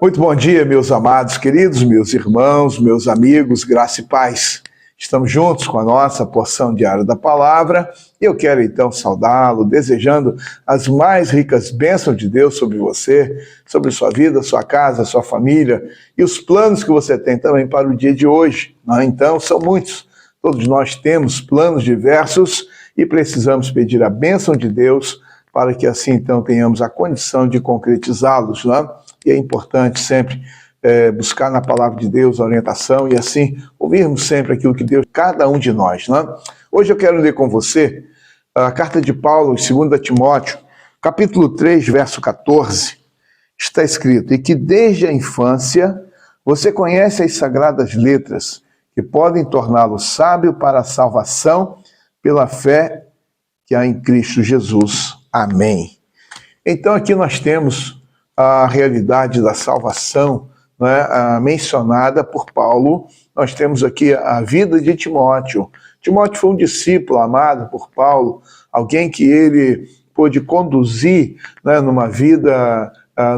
Muito bom dia, meus amados, queridos, meus irmãos, meus amigos, graça e paz. Estamos juntos com a nossa porção diária da palavra e eu quero então saudá-lo, desejando as mais ricas bênçãos de Deus sobre você, sobre sua vida, sua casa, sua família e os planos que você tem também para o dia de hoje. Então, são muitos. Todos nós temos planos diversos e precisamos pedir a bênção de Deus para que assim então tenhamos a condição de concretizá-los, não? E é importante sempre buscar na palavra de Deus a orientação e assim ouvirmos sempre aquilo que Deus, cada um de nós. Não? Hoje eu quero ler com você a carta de Paulo, 2 Timóteo, capítulo 3, verso 14. Está escrito: e que desde a infância você conhece as sagradas letras, que podem torná-lo sábio para a salvação pela fé que há em Cristo Jesus. Amém. Então aqui nós temos a realidade da salvação, né, mencionada por Paulo. Nós temos aqui a vida de Timóteo. Timóteo foi um discípulo amado por Paulo, alguém que ele pôde conduzir, né, numa vida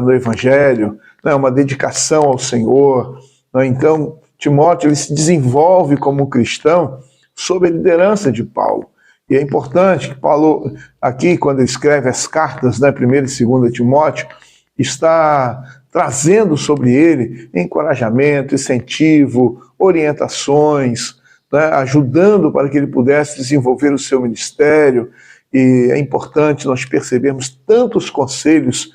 no Evangelho, né, uma dedicação ao Senhor. Né? Então, Timóteo ele se desenvolve como cristão sob a liderança de Paulo. E é importante que Paulo, aqui, quando ele escreve as cartas, né, 1ª e 2ª Timóteo, está trazendo sobre ele encorajamento, incentivo, orientações, né, ajudando para que ele pudesse desenvolver o seu ministério. E é importante nós percebermos tantos conselhos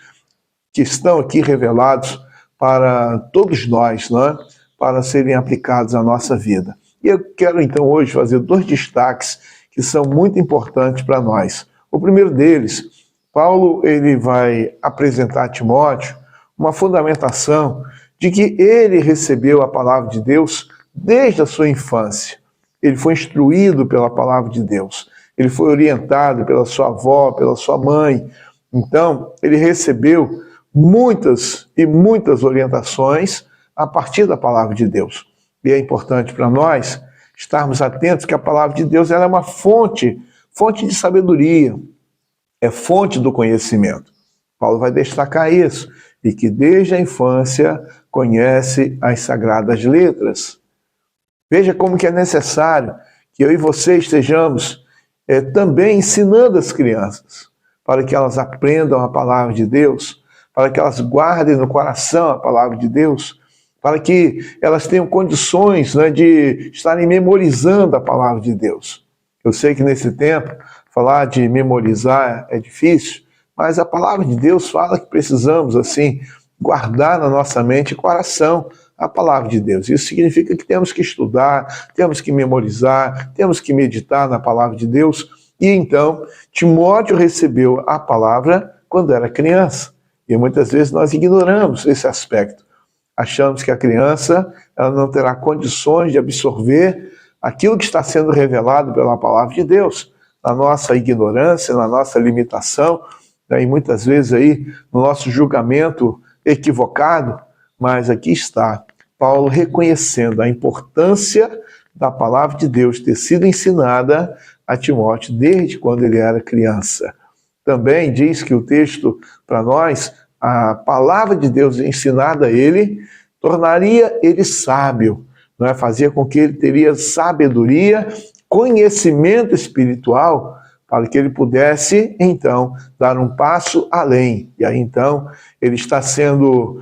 que estão aqui revelados para todos nós, né, para serem aplicados à nossa vida. E eu quero então hoje fazer 2 destaques que são muito importantes para nós. O primeiro deles, Paulo ele vai apresentar a Timóteo uma fundamentação de que ele recebeu a palavra de Deus desde a sua infância. Ele foi instruído pela palavra de Deus. Ele foi orientado pela sua avó, pela sua mãe. Então, ele recebeu muitas e muitas orientações a partir da palavra de Deus. E é importante para nós estarmos atentos que a palavra de Deus ela é uma fonte de sabedoria, é fonte do conhecimento. Paulo vai destacar isso, e que desde a infância conhece as sagradas letras. Veja como que é necessário que eu e você estejamos também ensinando as crianças, para que elas aprendam a palavra de Deus, para que elas guardem no coração a palavra de Deus, para que elas tenham condições, né, de estarem memorizando a palavra de Deus. Eu sei que nesse tempo, falar de memorizar é difícil, mas a palavra de Deus fala que precisamos, assim, guardar na nossa mente e coração a palavra de Deus. Isso significa que temos que estudar, temos que memorizar, temos que meditar na palavra de Deus. E então, Timóteo recebeu a palavra quando era criança. E muitas vezes nós ignoramos esse aspecto. Achamos que a criança ela não terá condições de absorver aquilo que está sendo revelado pela palavra de Deus. Na nossa ignorância, na nossa limitação, né, e muitas vezes aí no nosso julgamento equivocado, mas aqui está Paulo reconhecendo a importância da palavra de Deus ter sido ensinada a Timóteo desde quando ele era criança. Também diz que o texto para nós, a palavra de Deus ensinada a ele, tornaria ele sábio, não é? Fazia com que ele teria sabedoria, conhecimento espiritual, para que ele pudesse, então, dar um passo além. E aí, então, ele está sendo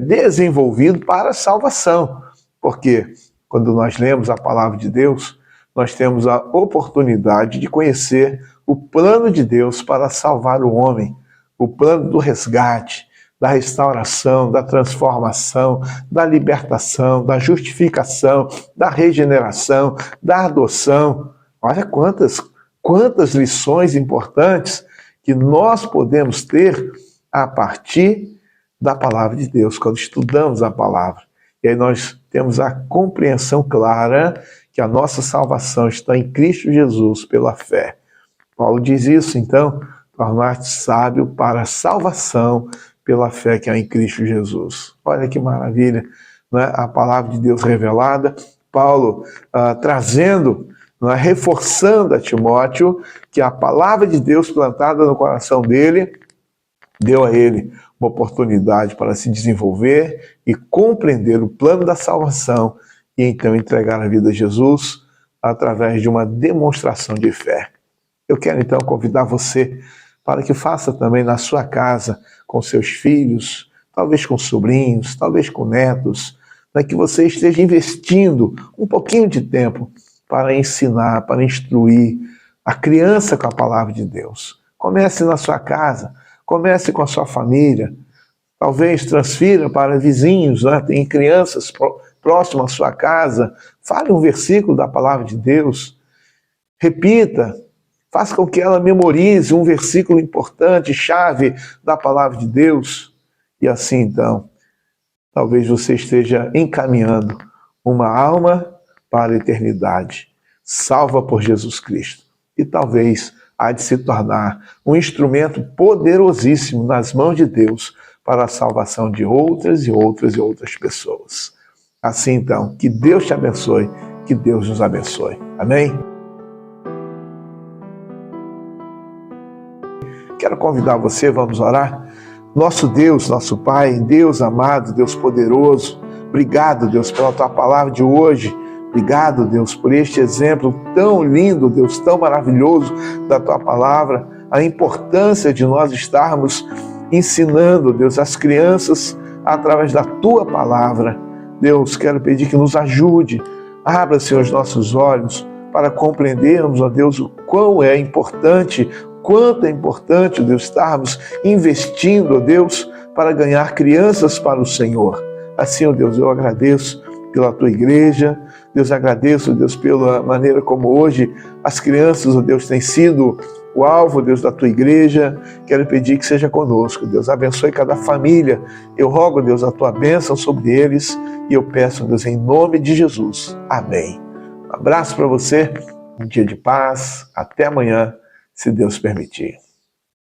desenvolvido para a salvação. Porque quando nós lemos a palavra de Deus, nós temos a oportunidade de conhecer o plano de Deus para salvar o homem, o plano do resgate, da restauração, da transformação, da libertação, da justificação, da regeneração, da adoção. Olha quantas lições importantes que nós podemos ter a partir da palavra de Deus, quando estudamos a palavra. E aí nós temos a compreensão clara que a nossa salvação está em Cristo Jesus pela fé. Paulo diz isso, então, tornar-te sábio para a salvação pela fé que há em Cristo Jesus. Olha que maravilha, né? A palavra de Deus revelada, Paulo trazendo, né, reforçando a Timóteo que a palavra de Deus plantada no coração dele deu a ele uma oportunidade para se desenvolver e compreender o plano da salvação e então entregar a vida a Jesus através de uma demonstração de fé. Eu quero então convidar você para que faça também na sua casa, com seus filhos, talvez com sobrinhos, talvez com netos, para que você esteja investindo um pouquinho de tempo para ensinar, para instruir a criança com a palavra de Deus. Comece na sua casa, comece com a sua família, talvez transfira para vizinhos, né? Tem crianças próximas à sua casa, fale um versículo da palavra de Deus, repita, faça com que ela memorize um versículo importante, chave da palavra de Deus, e assim então, talvez você esteja encaminhando uma alma para a eternidade, salva por Jesus Cristo, e talvez há de se tornar um instrumento poderosíssimo nas mãos de Deus para a salvação de outras e outras e outras pessoas. Assim então, que Deus te abençoe, que Deus nos abençoe. Amém? Quero convidar você, vamos orar? Nosso Deus, nosso Pai, Deus amado, Deus poderoso, obrigado, Deus, pela Tua palavra de hoje. Obrigado, Deus, por este exemplo tão lindo, Deus, tão maravilhoso da Tua palavra, a importância de nós estarmos ensinando, Deus, as crianças através da Tua palavra. Deus, quero pedir que nos ajude, abra, Senhor, os nossos olhos para compreendermos, ó Deus, o quão é importante, quanto é importante, Deus, estarmos investindo, ó Deus, para ganhar crianças para o Senhor. Assim, ó Deus, eu agradeço pela Tua igreja, Deus, agradeço, Deus, pela maneira como hoje as crianças, ó Deus, têm sido o alvo, Deus, da Tua igreja. Quero pedir que seja conosco, Deus, abençoe cada família. Eu rogo, Deus, a Tua bênção sobre eles e eu peço, Deus, em nome de Jesus. Amém. Um abraço para você, um dia de paz, até amanhã, se Deus permitir.